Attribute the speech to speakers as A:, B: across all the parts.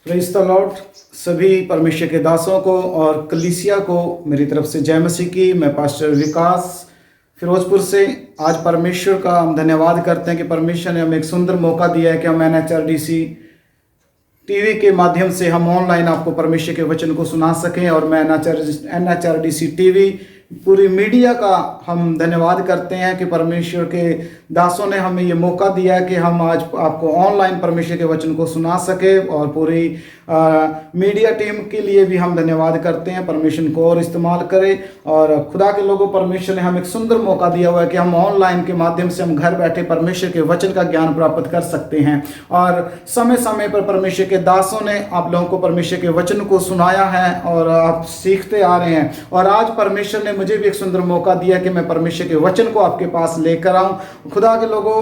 A: Praise the Lord. सभी परमेश्वर के दासों को और कलीसिया को मेरी तरफ से जय मसीह की। मैं पास्टर विकास फिरोजपुर से। आज परमेश्वर का हम धन्यवाद करते हैं कि परमेश्वर ने हमें एक सुंदर मौका दिया है कि हम NHRDC टीवी के माध्यम से हम ऑनलाइन आपको परमेश्वर के वचन को सुना सकें। और मैं NHRDC टीवी पूरी मीडिया का हम धन्यवाद करते हैं कि परमेश्वर के दासों ने हमें ये मौका दिया कि हम आज आपको ऑनलाइन परमेश्वर के वचन को सुना सके। और पूरी मीडिया टीम के लिए भी हम धन्यवाद करते हैं। परमेश्वर को और इस्तेमाल करें। और खुदा के लोगों, परमेश्वर ने हमें एक सुंदर मौका दिया हुआ है कि हम ऑनलाइन के माध्यम से हम घर बैठे परमेश्वर के वचन का ज्ञान प्राप्त कर सकते हैं। और समय समय पर परमेश्वर के दासों ने आप लोगों को परमेश्वर के वचन को सुनाया है और आप सीखते आ रहे हैं। और आज परमेश्वर ने मुझे भी एक सुंदर मौका दिया कि मैं परमेश्वर के वचन को आपके पास लेकर आऊं। खुदा के लोगों,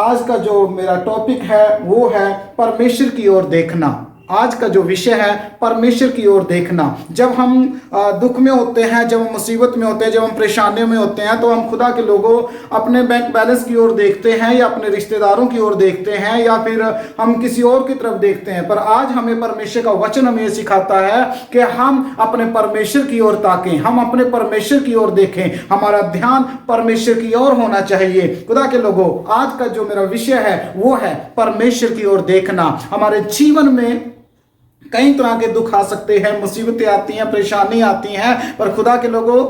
A: आज का जो मेरा टॉपिक है वो है परमेश्वर की ओर देखना। आज का जो विषय है परमेश्वर की ओर देखना। जब हम दुख में होते हैं, जब हम मुसीबत में होते हैं, जब हम परेशानियों में होते हैं, तो हम खुदा के लोगों अपने बैंक बैलेंस की ओर देखते हैं या अपने रिश्तेदारों की ओर देखते हैं या फिर हम किसी और की तरफ देखते हैं। पर आज हमें परमेश्वर का वचन हमें ये सिखाता है कि हम अपने परमेश्वर की ओर ताकें, हम अपने परमेश्वर की ओर देखें। हमारा ध्यान परमेश्वर की ओर होना चाहिए। खुदा के लोगों, आज का जो मेरा विषय है वो है परमेश्वर की ओर देखना। हमारे जीवन में कई तरह के दुख आ सकते हैं, मुसीबतें आती हैं, परेशानी आती हैं। पर खुदा के लोगों,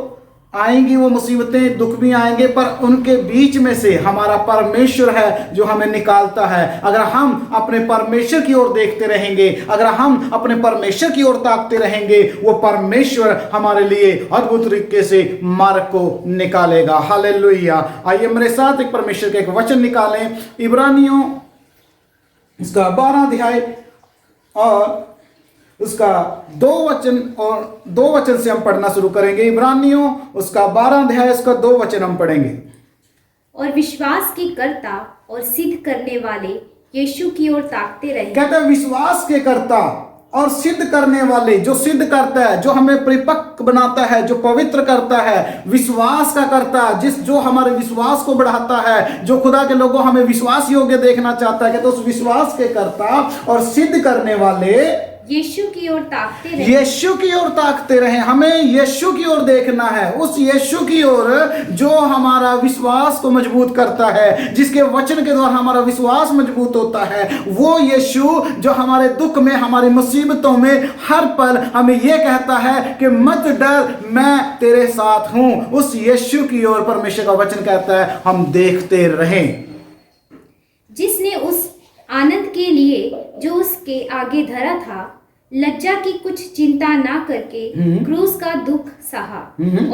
A: आएंगी वो मुसीबतें, दुख भी आएंगे, पर उनके बीच में से हमारा परमेश्वर है जो हमें निकालता है। अगर हम अपने परमेश्वर की ओर देखते रहेंगे, अगर हम अपने परमेश्वर की ओर ताकते रहेंगे, वो परमेश्वर हमारे लिए अद्भुत तरीके से मार्ग को निकालेगा। हालेलुया। आइए मेरे साथ एक परमेश्वर का एक वचन निकालें। इब्रानियों इसका 12 अध्याय और उसका 2 वचन से हम पढ़ना शुरू करेंगे। इब्रानियों उसका 12 अध्याय उसका 2 वचन हम पढ़ेंगे।
B: और विश्वास की कर्ता और सिद्ध करने वाले यीशु की ओर ताकते रहे।
A: कहता है विश्वास के कर्ता और सिद्ध करने वाले, जो सिद्ध करता है, जो हमें परिपक्व बनाता है, जो पवित्र करता है, विश्वास का करता, जो हमारे विश्वास को बढ़ाता है, जो खुदा के लोगों हमें विश्वास योग्य देखना चाहता है। कहते उस विश्वास के कर्ता और सिद्ध करने वाले
B: यीशु की ओर ताकते रहे।
A: यीशु की ओर ताकते रहे। हमें यीशु की ओर देखना है, उस यीशु की ओर जो हमारा विश्वास को मजबूत करता है, जिसके वचन के द्वारा हमारा विश्वास मजबूत होता है। वो यीशु जो हमारे दुख में, हमारी मुसीबतों में हर पल हमें यह कहता है कि मत डर, मैं तेरे साथ हूं। उस यीशु की ओर परमेश्वर का वचन कहता है हम देखते रहें।
B: जिसने उस आनंद के लिए जो उसके आगे धरा था, लज्जा की कुछ चिंता ना करके क्रूस का दुख सहा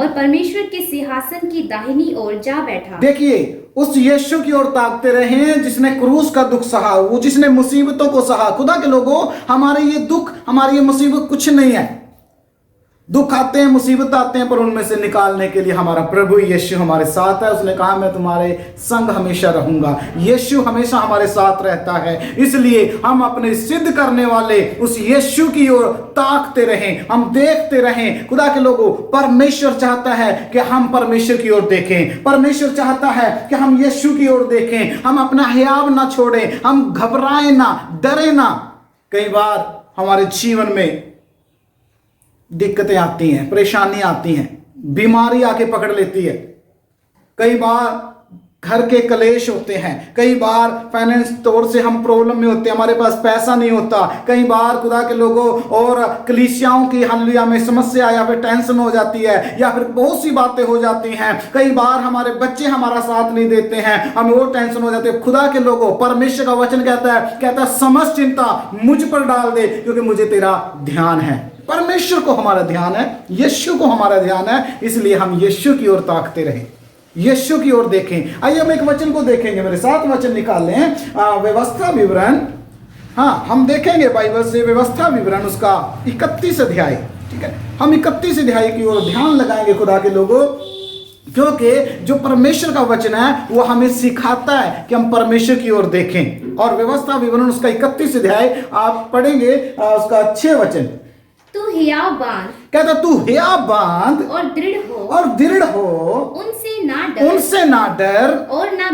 B: और परमेश्वर के सिंहासन की दाहिनी ओर जा बैठा।
A: देखिए, उस यीशु की ओर ताकते रहे जिसने क्रूस का दुख सहा, वो जिसने मुसीबतों को सहा। खुदा के लोगों, हमारे ये दुख, हमारी ये मुसीबत कुछ नहीं है। दुख आते हैं, मुसीबत आते हैं, पर उनमें से निकालने के लिए हमारा प्रभु यीशु हमारे साथ है। उसने कहा मैं तुम्हारे संग हमेशा रहूंगा। यीशु हमेशा हमारे साथ रहता है। इसलिए हम अपने सिद्ध करने वाले उस यीशु की ओर ताकते रहें, हम देखते रहें। खुदा के लोगों, परमेश्वर चाहता है कि हम परमेश्वर की ओर देखें। परमेश्वर चाहता है कि हम यीशु की ओर देखें। हम अपना हियाव ना छोड़ें, हम घबराएं ना, डरे ना। कई बार हमारे जीवन में दिक्कतें आती हैं, परेशानी आती हैं, बीमारी आके पकड़ लेती है। कई बार घर के कलेश होते हैं, कई बार फाइनेंस तौर से हम प्रॉब्लम में होते हैं, हमारे पास पैसा नहीं होता। कई बार खुदा के लोगों और कलीसियाओं की हल्लिया में समस्या या फिर टेंशन हो जाती है, या फिर बहुत सी बातें हो जाती हैं। कई बार हमारे बच्चे हमारा साथ नहीं देते हैं, हमें और टेंशन हो जाती है। खुदा के लोगों, परमेश्वर का वचन कहता है समस्त चिंता मुझ पर डाल दे, क्योंकि मुझे तेरा ध्यान है। परमेश्वर को हमारा ध्यान है, यीशु को हमारा ध्यान है। इसलिए हम यीशु की ओर ताकते रहें, यीशु की ओर देखें। आइए हम एक वचन को देखेंगे। मेरे साथ वचन निकालें, व्यवस्था विवरण। हाँ, हम देखेंगे बाइबल से व्यवस्था विवरण उसका 31 अध्याय। ठीक है, हम 31 अध्याय की ओर ध्यान लगाएंगे खुदा के लोगों, क्योंकि जो परमेश्वर का वचन है वो हमें सिखाता है कि हम परमेश्वर की ओर देखें। और व्यवस्था विवरण उसका 31 अध्याय आप पढ़ेंगे, उसका 6 वचन।
B: तू हियाव बांध
A: कहता तू हिया बांध
B: और
A: दृढ़ हो,
B: उनसे ना डर और ना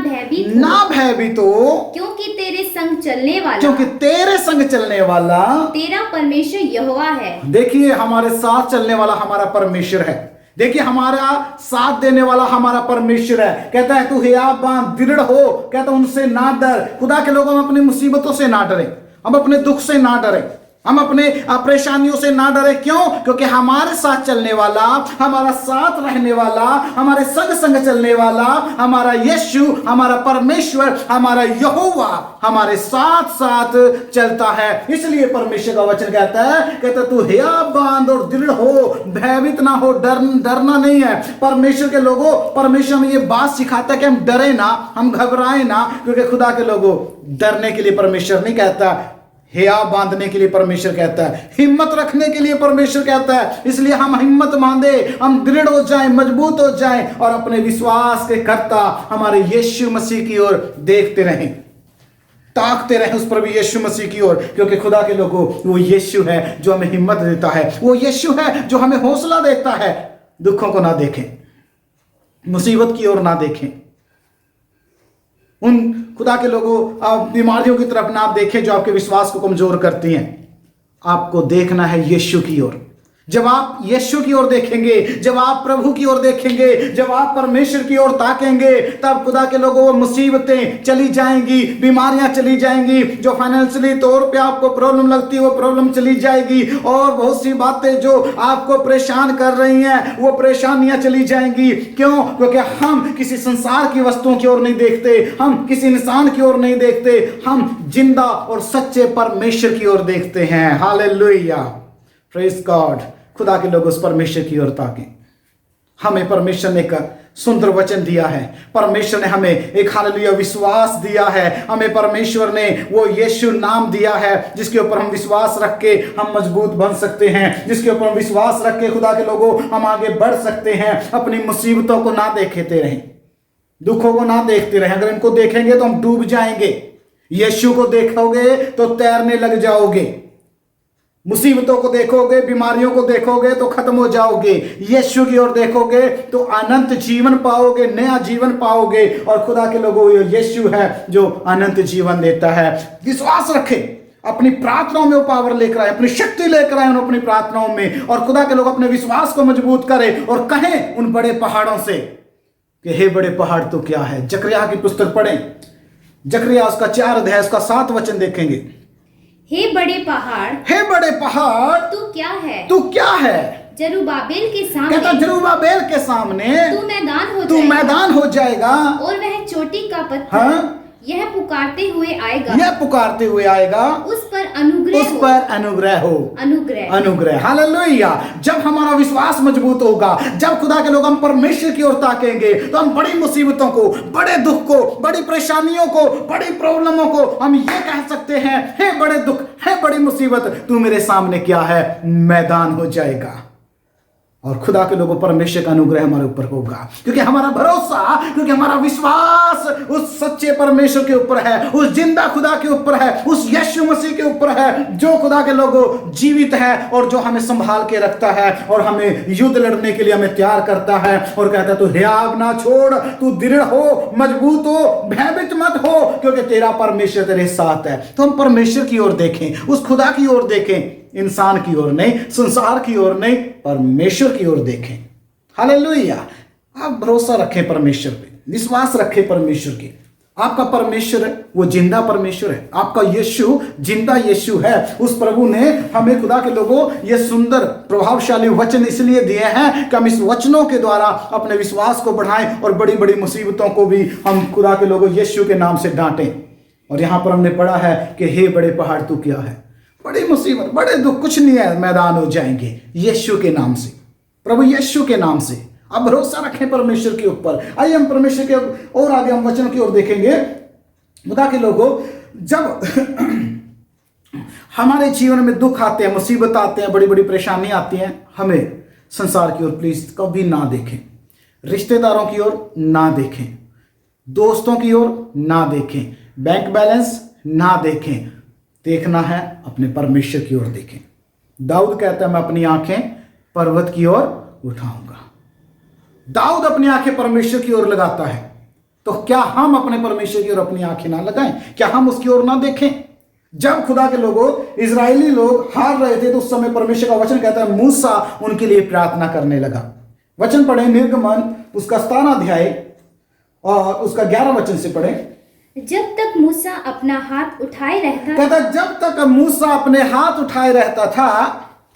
A: भयभीत हो,
B: क्योंकि तेरे संग चलने वाला तेरा परमेश्वर यहोवा है।
A: देखिए हमारे साथ चलने वाला हमारा परमेश्वर है। देखिए हमारा साथ देने वाला हमारा परमेश्वर है। कहता है तू हिया बांध, दृढ़ हो, कहता है उनसे ना डर। खुदा के लोग हम अपनी मुसीबतों से ना डरे, हम अपने दुख से ना डरे, हम अपने परेशानियों से ना डरे। क्यों? क्योंकि हमारे साथ चलने वाला, हमारा साथ रहने वाला, हमारे संग संग चलने वाला हमारा यीशु, हमारा परमेश्वर, हमारा यहोवा हमारे साथ साथ चलता है। इसलिए परमेश्वर का वचन कहता तू हिया बांध और दृढ़ हो, भयभीत ना हो, डरना नहीं है। परमेश्वर के लोगों, परमेश्वर हमें ये बात सिखाता है कि हम डरे ना, हम घबराए ना, क्योंकि खुदा के लोगों डरने के लिए परमेश्वर नहीं कहता, हिया बांधने के लिए परमेश्वर कहता है, हिम्मत रखने के लिए परमेश्वर कहता है। इसलिए हम हिम्मत बांधे, हम दृढ़ हो जाएं, मजबूत हो जाएं और अपने विश्वास के कर्ता हमारे यीशु मसीह की ओर देखते रहें, ताकते रहें उस प्रभु यीशु मसीह की ओर। क्योंकि खुदा के लोगों वो यीशु है जो हमें हिम्मत देता है, वो यीशु है जो हमें हौसला देता है। दुखों को ना देखें, मुसीबत की ओर ना देखें, उन खुदा के लोगों बीमारियों की तरफ ना देखें जो आपके विश्वास को कमजोर करती हैं। आपको देखना है यीशु की ओर। जब आप यीशु की ओर देखेंगे, जब आप प्रभु की ओर देखेंगे, जब आप परमेश्वर की ओर ताकेंगे, तब खुदा के लोगों वो मुसीबतें चली जाएंगी, बीमारियां चली जाएंगी, जो फाइनेंशियली तौर पे आपको प्रॉब्लम लगती है वो प्रॉब्लम चली जाएगी, और बहुत सी बातें जो आपको परेशान कर रही हैं वो परेशानियां चली जाएंगी। क्यों? क्योंकि हम किसी संसार की वस्तुओं की ओर नहीं देखते, हम किसी इंसान की ओर नहीं देखते, हम जिंदा और सच्चे परमेश्वर की ओर देखते हैं। Hallelujah, praise God. खुदा के लोग उस परमेश्वर की ओर ताकें। हमें परमेश्वर ने एक सुंदर वचन दिया है, परमेश्वर ने हमें एक हालेलुया विश्वास दिया है, हमें परमेश्वर ने वो यीशु नाम दिया है जिसके ऊपर हम विश्वास रख के हम मजबूत बन सकते हैं, जिसके ऊपर हम विश्वास रख के खुदा के लोगों हम आगे बढ़ सकते हैं। अपनी मुसीबतों को ना देखते रहें, दुखों को ना देखते रहें। अगर इनको देखेंगे तो हम डूब जाएंगे, यीशु को देखोगे तो तैरने लग जाओगे, मुसीबतों को देखोगे, बीमारियों को देखोगे तो खत्म हो जाओगे, यीशु की ओर देखोगे तो अनंत जीवन पाओगे, नया जीवन पाओगे। और खुदा के लोगों ये यीशु है जो अनंत जीवन देता है। विश्वास रखें, अपनी प्रार्थनाओं में वो पावर लेकर आए, अपनी शक्ति लेकर आए अपनी प्रार्थनाओं में, और खुदा के लोग अपने विश्वास को मजबूत करें और कहें उन बड़े पहाड़ों से कि हे बड़े पहाड़ तो क्या है। जकरिया की पुस्तक पढ़ें, जकरिया उसका 4 अध्याय उसका 7 वचन देखेंगे।
B: हे बड़े पहाड़
A: तू क्या है।
B: जरुब्बाबेल के सामने,
A: कहता जरुब्बाबेल के सामने तू मैदान हो जाएगा
B: और वह चोटी का पत्थर,
A: हाँ?
B: यह पुकारते हुए आएगा, उस पर
A: अनुग्रह हो। हालेलुया। जब हमारा विश्वास मजबूत होगा, जब खुदा के लोग हम परमेश्वर की ओर ताकेंगे, तो हम बड़ी मुसीबतों को, बड़े दुख को, बड़ी परेशानियों को, बड़ी प्रॉब्लमों को हम ये कह सकते हैं, हे बड़े दुख, हे बड़ी मुसीबत, तू मेरे सामने क्या है, मैदान हो जाएगा। और खुदा के लोगों परमेश्वर का अनुग्रह हमारे ऊपर होगा, क्योंकि हमारा भरोसा, क्योंकि हमारा विश्वास उस सच्चे परमेश्वर के ऊपर है, उस जिंदा खुदा के ऊपर है, उस यीशु मसीह के ऊपर है, जो खुदा के लोगों जीवित है और जो हमें संभाल के रखता है और हमें युद्ध लड़ने के लिए हमें तैयार करता है। और कहता है तू हियाव ना छोड़, तू दृढ़ हो, मजबूत हो, भयभीत मत हो, क्योंकि तेरा परमेश्वर तेरे साथ है। तो हम परमेश्वर की ओर देखें, उस खुदा की ओर देखें, इंसान की ओर नहीं, संसार की ओर नहीं, परमेश्वर की ओर देखें। हालेलुया। आप भरोसा रखें परमेश्वर पे, विश्वास रखें परमेश्वर की। आपका परमेश्वर है वो जिंदा परमेश्वर है, आपका यीशु जिंदा यीशु है। उस प्रभु ने हमें खुदा के लोगों ये सुंदर प्रभावशाली वचन इसलिए दिए हैं कि हम इस वचनों के द्वारा अपने विश्वास को बढ़ाएं और बड़ी बड़ी मुसीबतों को भी हम खुदा के लोगों यीशु के नाम से डांटें। और यहाँ पर हमने पढ़ा है कि हे बड़े पहाड़ तू क्या है, बड़ी मुसीबत, बड़े दुख कुछ नहीं है, मैदान हो जाएंगे यीशु के नाम से, प्रभु यीशु के नाम से। आप भरोसा रखें परमेश्वर के ऊपर। आइए हम परमेश्वर के और आगे हम वचन की ओर देखेंगे। खुदा के लोगों, जब हमारे जीवन में दुख आते हैं, मुसीबत आते हैं, बड़ी बड़ी परेशानी आती हैं, हमें संसार की ओर प्लीज कभी ना देखें, रिश्तेदारों की ओर ना देखें, दोस्तों की ओर ना देखें, बैंक बैलेंस ना देखें। देखना है अपने परमेश्वर की ओर देखें। दाऊद कहता है मैं अपनी आंखें पर्वत की ओर उठाऊंगा। दाऊद अपनी आंखें परमेश्वर की ओर लगाता है, तो क्या हम अपने परमेश्वर की ओर अपनी आंखें ना लगाएं? क्या हम उसकी ओर ना देखें? जब खुदा के लोगों, इजरायली लोग हार रहे थे, तो उस समय परमेश्वर का वचन कहता है मूसा उनके लिए प्रार्थना करने लगा। वचन पढ़े निर्गमन उसका 17 अध्याय और उसका 11 वचन से पढ़े।
B: जब तक मूसा अपना हाथ उठाए रहता
A: कहता जब तक मूसा अपने हाथ उठाए रहता था,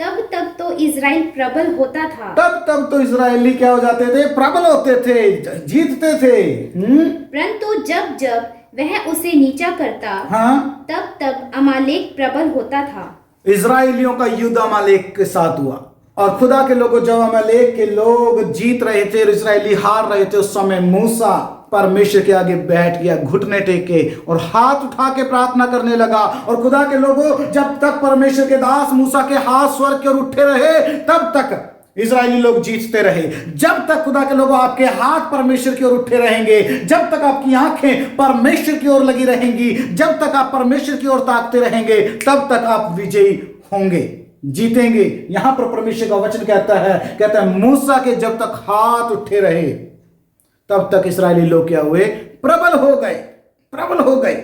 B: तब तक तो इज़राइल प्रबल होता था।
A: तब तो इजरायली क्या हो जाते थे? प्रबल होते थे, जीतते थे।
B: परंतु जब जब वह उसे नीचा करता,
A: हाँ,
B: तब अमालेक प्रबल होता था।
A: इजराइलियों का युद्ध अमालेक के साथ हुआ, और खुदा के लोगों, जब अमालेक के लोग जीत रहे थे और इजरायली हार रहे थे, उस समय मूसा परमेश्वर के आगे बैठ गया, घुटने टेके और हाथ उठा के प्रार्थना करने लगा। और खुदा के लोगों, जब तक परमेश्वर के दास मूसा के हाथ स्वर्ग की ओर उठे रहे, तब तक इजरायली लोग जीतते रहे। जब तक खुदा के लोगों आपके हाथ परमेश्वर की ओर उठे रहेंगे, जब तक आपकी आंखें परमेश्वर की ओर लगी रहेंगी, जब तक आप परमेश्वर की ओर ताकते रहेंगे, तब तक आप विजयी होंगे, जीतेंगे। यहां पर परमेश्वर का वचन कहता है मूसा के जब तक हाथ उठे रहे, तब तक इस्राएली लोग क्या हुए? प्रबल हो गए।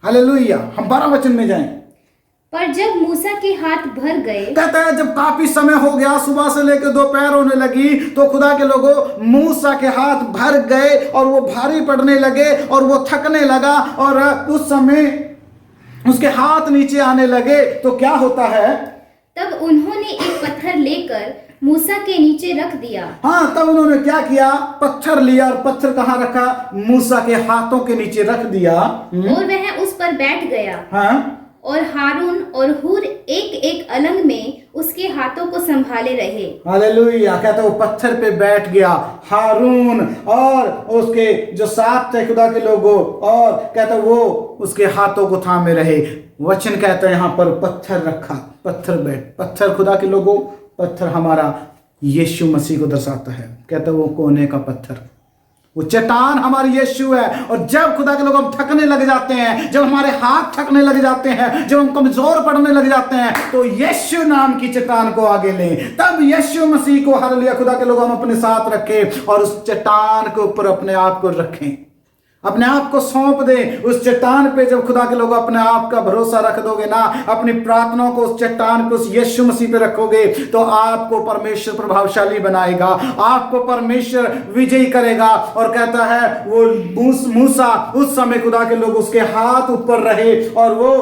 A: हालेलुया। हम 12 वचन में जाएं।
B: पर जब मूसा के हाथ भर गए,
A: कहता है जब काफी समय हो गया, सुबह से लेकर दोपहर होने लगी, तो खुदा के लोगों मूसा के हाथ भर गए और वो भारी पड़ने लगे और वो थकने लगा, और उस समय उसके हाथ नीचे आने लगे। तो क्या होता है?
B: तब उन्होंने एक पत्थर लेकर मूसा के नीचे रख दिया।
A: हाँ, तब उन्होंने क्या किया? पत्थर लिया, और पत्थर कहाँ रखा? मूसा के हाथों के नीचे रख दिया,
B: और वह उस पर बैठ गया।
A: हाँ,
B: और हारून और हूर एक एक अलग में उसके हाथों को संभाले रहे।
A: हालेलुया। कहता वो पत्थर पे बैठ गया, हारून और उसके जो साथ थे खुदा के लोगों, और कहता वो उसके हाथों को थामे रहे। वचन कहता है यहाँ पर पत्थर रखा, पत्थर खुदा के लोगों, पत्थर हमारा यीशु मसीह को दर्शाता है। कहता वो कोने का पत्थर, वो चट्टान हमारी यीशु है। और जब खुदा के लोग हम थकने लग जाते हैं, जब हमारे हाथ थकने लग जाते हैं, जब हम कमजोर पड़ने लग जाते हैं, तो यीशु नाम की चट्टान को आगे लें। तब यीशु मसीह को, हालेलुया, खुदा के लोग हम अपने साथ रखें और उस चट्टान के ऊपर अपने आप को रखें, अपने आप को सौंप दें उस चट्टान पे। जब खुदा के लोग अपने आप का भरोसा रख दोगे ना, अपनी प्रार्थनाओं को उस चट्टान पे, उस यीशु मसीह पे रखोगे, तो आपको परमेश्वर प्रभावशाली बनाएगा, आपको परमेश्वर विजयी करेगा। और कहता है वो मूसा, उस समय खुदा के लोग उसके हाथ ऊपर रहे और वो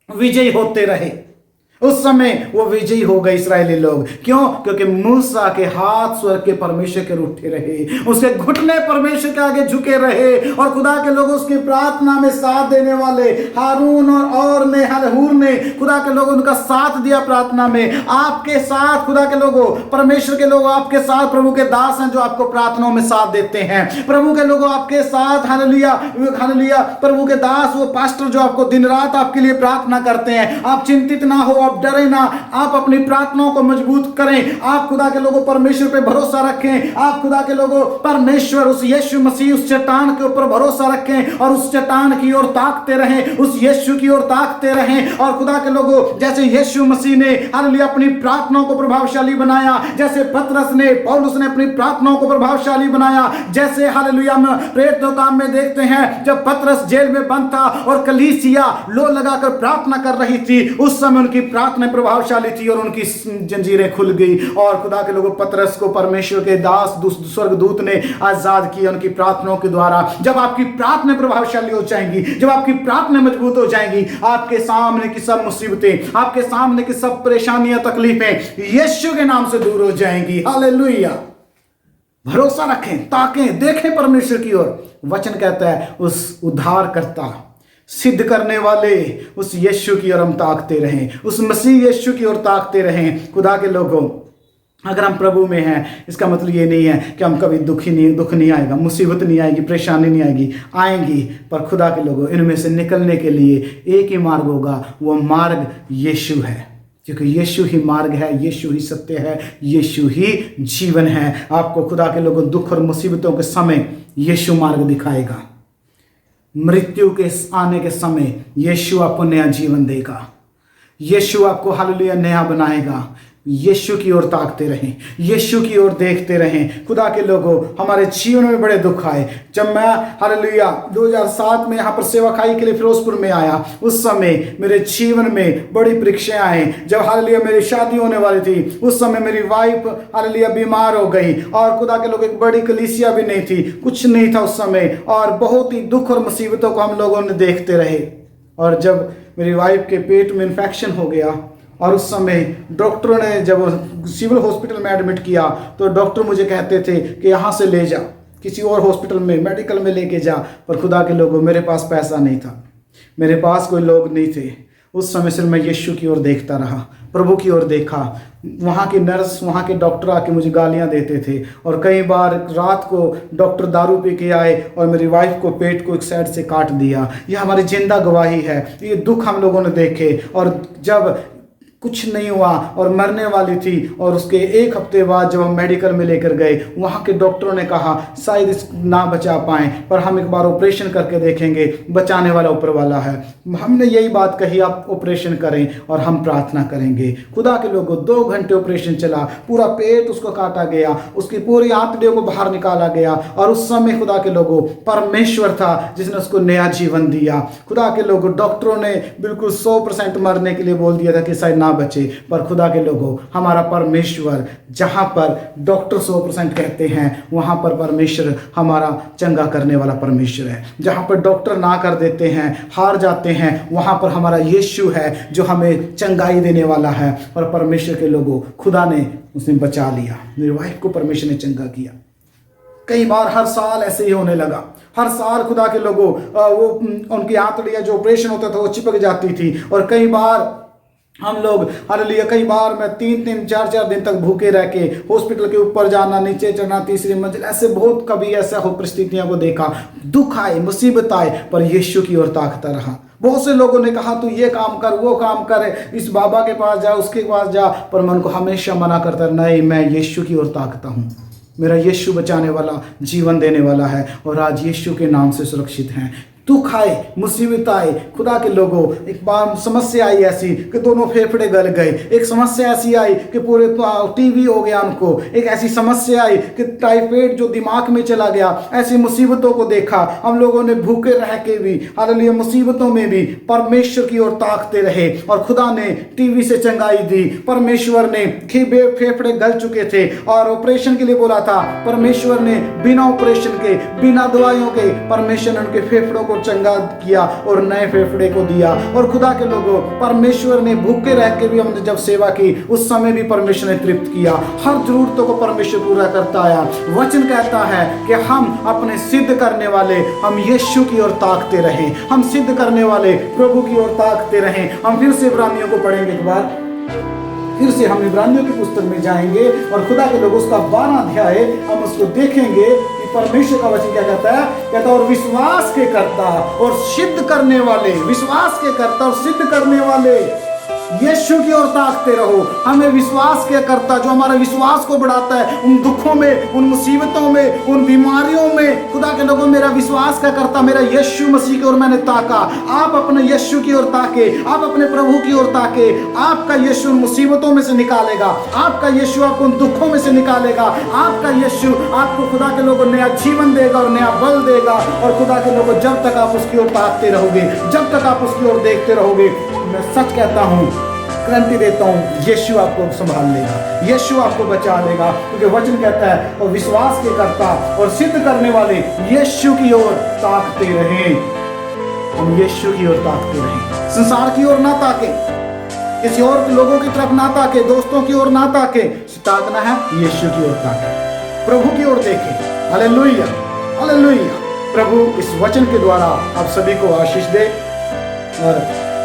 A: विजयी होते रहे। उस समय वो विजयी हो गए इस्राएली लोग। क्यों? क्योंकि मूसा के हाथ स्वर्ग के परमेश्वर के उठे रहे, उसके घुटने परमेश्वर के आगे झुके रहे, और खुदा के लोग उसकी प्रार्थना में साथ देने वाले हारून और ने, हूर ने, खुदा के लोग उनका साथ दिया प्रार्थना में। आपके साथ खुदा के लोगों, परमेश्वर के लोग आपके साथ, प्रभु के दास हैं जो आपको प्रार्थनाओं में साथ देते हैं। प्रभु के लोग आपके साथ, हालेलुया, प्रभु के दास, वो पास्टर जो आपको दिन रात आपके लिए प्रार्थना करते हैं। आप चिंतित ना हो, आप डरे ना, आप अपनी प्रार्थनाओं को मजबूत करें। आप खुदा के लोगों परमेश्वर पे भरोसा रखें। आप खुदा के लोगों परमेश्वर, उस यीशु मसीह, उस चट्टान के ऊपर भरोसा रखें और उस चट्टान की ओर ताकते रहें, उस यीशु की ओर ताकते रहें। और खुदा के लोगों, जैसे यीशु मसीह ने हालेलुया अपनी प्रार्थनाओं को प्रभावशाली बनाया, जैसे पतरस ने, पौलुस ने अपनी प्रार्थनाओं को प्रभावशाली बनाया, जैसे हालेलुया में प्रेरितों काम में देखते हैं, जब पतरस जेल में बंद था और कलीसिया लो लगाकर प्रार्थना कर रही थी, उस समय उनकी प्रार्थना प्रभावशाली थी और उनकी जंजीरें खुल गई। और खुदा के लोगों, पतरस को परमेश्वर के दास स्वर्गदूत ने आजाद किया उनकी प्रार्थनाओं के द्वारा। जब आपकी प्रार्थना प्रभावशाली हो जाएंगी, जब आपकी प्रार्थना मजबूत हो जाएंगी, आपके सामने की सब मुसीबतें, आपके सामने की सब परेशानियां, तकलीफें यीशु के नाम से दूर हो जाएंगी। हालेलुया। भरोसा रखें, ताकें, देखें परमेश्वर की ओर। वचन कहता है उस उद्धारकर्ता, सिद्ध करने वाले उस यीशु की ओर हम ताकते रहें, उस मसीह यीशु की ओर ताकते रहें। खुदा के लोगों, अगर हम प्रभु में हैं, इसका मतलब ये नहीं है कि हम कभी दुख नहीं आएगा, मुसीबत नहीं आएगी, परेशानी नहीं आएगी। पर खुदा के लोगों, इनमें से निकलने के लिए एक ही मार्ग होगा, वो मार्ग यीशु है। क्योंकि यीशु ही मार्ग है, यीशु ही सत्य है, यीशु ही जीवन है। आपको खुदा के लोगों दुख और मुसीबतों के समय यीशु मार्ग दिखाएगा। मृत्यु के आने के समय यीशु आपको नया जीवन देगा। यीशु आपको हालेलुया नया बनाएगा। यीशु की ओर ताकते रहें, यीशु की ओर देखते रहें। खुदा के लोगों, हमारे जीवन में बड़े दुख आए। जब मैं हालेलुया 2007 में यहाँ पर सेवकाई के लिए फिरोजपुर में आया, उस समय मेरे जीवन में बड़ी परीक्षाएं आई। जब हालेलुया मेरी शादी होने वाली थी, उस समय मेरी वाइफ हालेलुया बीमार हो गई और खुदा के लोग एक बड़ी कलीसिया भी नहीं थी, कुछ नहीं था उस समय, और बहुत ही दुख और मुसीबतों को हम लोगों ने देखते रहे। और जब मेरी वाइफ के पेट में इन्फेक्शन हो गया और उस समय डॉक्टरों ने जब सिविल हॉस्पिटल में एडमिट किया, तो डॉक्टर मुझे कहते थे कि यहाँ से ले जा, किसी और हॉस्पिटल में मेडिकल में लेके जा। पर खुदा के लोगों, मेरे पास पैसा नहीं था, मेरे पास कोई लोग नहीं थे। उस समय सिर्फ मैं यीशु की ओर देखता रहा, प्रभु की ओर देखा। वहाँ की नर्स, वहाँ के डॉक्टर आके मुझे गालियाँ देते थे, और कई बार रात को डॉक्टर दारू पी के आए और मेरी वाइफ को पेट को एक साइड से काट दिया। ये हमारी जिंदा गवाही है। ये दुख हम लोगों ने देखे, और जब कुछ नहीं हुआ और मरने वाली थी, और उसके एक हफ्ते बाद जब हम मेडिकल में लेकर गए, वहाँ के डॉक्टरों ने कहा शायद इस ना बचा पाएं, पर हम एक बार ऑपरेशन करके देखेंगे, बचाने वाला ऊपर वाला है। हमने यही बात कही, आप ऑपरेशन करें और हम प्रार्थना करेंगे। खुदा के लोगों, 2 घंटे ऑपरेशन चला, पूरा पेट उसको काटा गया, उसकी पूरी आंतड़ियों को बाहर निकाला गया, और उस समय खुदा के लोगों परमेश्वर था जिसने उसको नया जीवन दिया। खुदा के लोगों, डॉक्टरों ने बिल्कुल 100% मरने के लिए बोल दिया था कि शायद ना बचे, पर खुदा के लोगों, हमारा परमेश्वर, जहां पर डॉक्टर 100% कहते हैं, वहां पर परमेश्वर हमारा चंगा करने वाला परमेश्वर है। जहां पर डॉक्टर ना कर देते हैं, हार जाते हैं, वहां पर हमारा यीशु है जो हमें चंगाई देने वाला है। और परमेश्वर के लोगों, खुदा ने उसने बचा लिया, मेरी वाइफ को परमेश्वर ने चंगा किया। कई बार हर साल ऐसे ही होने लगा। हर साल खुदा के लोगों, वो उनकी आंतड़ियां जो ऑपरेशन होता था वो चिपक जाती थी, और कई बार हम लोग हालेलुया, कई बार मैं 3-3, 4-4 दिन तक भूखे रह के हॉस्पिटल के ऊपर जाना, नीचे चढ़ना, तीसरी मंजिल, ऐसे बहुत कभी ऐसा हो परिस्थितियों को देखा। दुख आए, मुसीबत आए, पर यीशु की ओर ताकता रहा। बहुत से लोगों ने कहा तू ये काम कर, वो काम कर, इस बाबा के पास जा, उसके पास जा, पर मैं उनको हमेशा मना करता, नहीं, मैं यीशु की ओर ताकता हूँ। मेरा यीशु बचाने वाला, जीवन देने वाला है, और आज यीशु के नाम से सुरक्षित हैं। दुख आए, मुसीबत आए, खुदा के लोगों, एक बार समस्या आई ऐसी कि दोनों फेफड़े गल गए। एक समस्या ऐसी आई कि पूरे टीवी हो गया उनको। एक ऐसी समस्या आई कि टाइफाइड जो दिमाग में चला गया। ऐसी मुसीबतों को देखा। हम लोगों ने भूखे रह के भी, हालेलुया, मुसीबतों में भी परमेश्वर की ओर ताकते रहे, और खुदा ने टीवी से चंगाई दी। परमेश्वर ने फेफड़े गल चुके थे और ऑपरेशन के लिए बोला था, परमेश्वर ने बिना ऑपरेशन के, बिना दवाइयों के, परमेश्वर ने उनके फेफड़ों को चंगा किया और नए फेफड़े को दिया। और खुदा के लोगों, परमेश्वर ने भूखे रह के भी हमने जब सेवा की, उस समय भी परमेश्वर ने तृप्त किया। हर जरूरतों को परमेश्वर पूरा करता आया। वचन कहता है कि हम अपने सिद्ध करने वाले, हम यीशु की ओर ताकते रहें, हम सिद्ध करने वाले प्रभु की ओर ताकते रहें। हम फिर से इब्रानियों को पढ़ेंगे, एक बार फिर से हम इब्रानियों की पुस्तक में जाएंगे, और खुदा के लोगों, उसका 12 अध्याय हम उसको देखेंगे। परमेश्वर का वचन क्या कहता है? कहता है और विश्वास के करता और सिद्ध करने वाले, विश्वास के करता और सिद्ध करने वाले यीशु की ओर ताकते रहो। हमें विश्वास के करता, जो हमारे विश्वास को बढ़ाता है, उन दुखों में, उन मुसीबतों में, उन बीमारियों में। खुदा के लोगों, मेरा विश्वास का करता मेरा यीशु मसीह की ओर मैंने ताका। आप अपने यीशु की ओर ताके, आप अपने प्रभु की ओर ताके। आपका यीशु उन मुसीबतों में से निकालेगा, आपका यीशु आपको उन दुखों में से निकालेगा। आपका यीशु आपको खुदा के लोगों नया जीवन देगा और नया बल देगा। और खुदा के लोगों, जब तक आप उसकी ओर ताकते रहोगे, जब तक आप उसकी ओर देखते रहोगे, मैं सच कहता हूँ, क्रांति देता हूँ, यीशु आपको संभाल लेगा, यीशु आपको बचा लेगा। क्योंकि वचन कहता है और विश्वास के करता और सिद्ध करने वाले यीशु की ओर ताकते रहें। हम यीशु की ओर ताकते रहें, संसार की ओर ना ताके, किसी और लोगों की तरफ ना ताके, दोस्तों की ओर ना ताके। ताकना है यीशु की ओर ताके, प्रभु की ओर देखें। Hallelujah, hallelujah. प्रभु इस वचन के द्वारा आप सभी को आशीष दे। और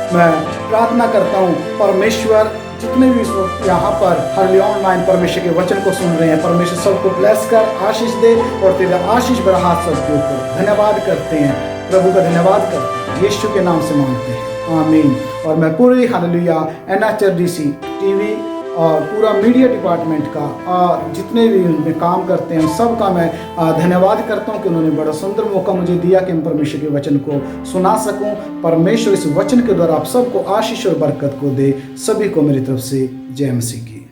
A: मैं प्रार्थना करता हूँ, परमेश्वर जितने भी यहाँ पर हर ऑनलाइन परमेश्वर के वचन को सुन रहे हैं, परमेश्वर सबको ब्लेस कर, आशीष दे, और तेरा आशीष भरा हाथ सबके ऊपर। धन्यवाद करते हैं, प्रभु का धन्यवाद करते हैं, यीशु के नाम से मांगते हैं, आमीन। और मैं पूरी हालेलुया NHRDC टीवी और पूरा मीडिया डिपार्टमेंट का और जितने भी उनमें काम करते हैं सबका मैं धन्यवाद करता हूँ कि उन्होंने बड़ा सुंदर मौका मुझे दिया कि मैं परमेश्वर के वचन को सुना सकूं। परमेश्वर इस वचन के द्वारा आप सबको आशीष और बरकत को दे। सभी को मेरी तरफ से जय मसीह की।